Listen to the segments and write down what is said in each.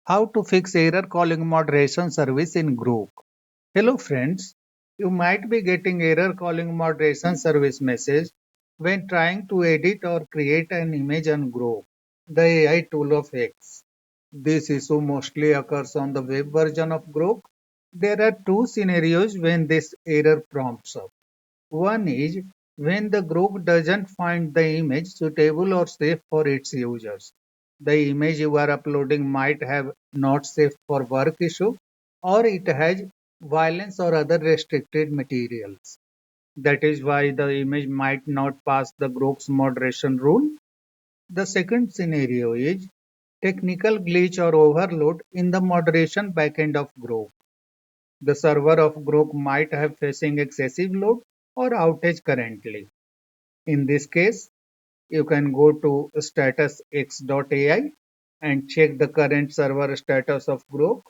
How to fix error calling moderation service in Grok. Hello friends, you might be getting error calling moderation service message when trying to edit or create an image on Grok, the AI tool of X. This issue mostly occurs on the web version of Grok. There are two scenarios when this error prompts up. One is when the group doesn't find the image suitable or safe for its users. The image you are uploading might have not safe for work issue or it has violence or other restricted materials. That is why the image might not pass the group's moderation rule. The second scenario is technical glitch or overload in the moderation backend of Grok. The server of Grok might have facing excessive load or outage currently. In this case, you can go to statusx.ai and check the current server status of Grok.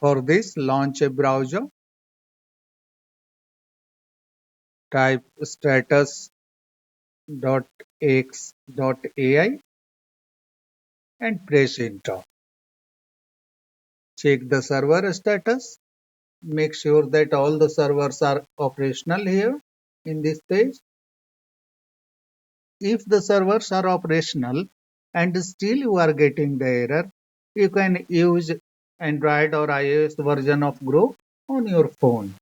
For this, launch a browser, type status.x.ai and press enter. Check the server status. Make sure that all the servers are operational here in this page. If the servers are operational and still you are getting the error, you can use Android or iOS version of Grok on your phone.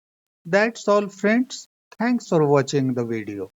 That's all friends. Thanks for watching the video.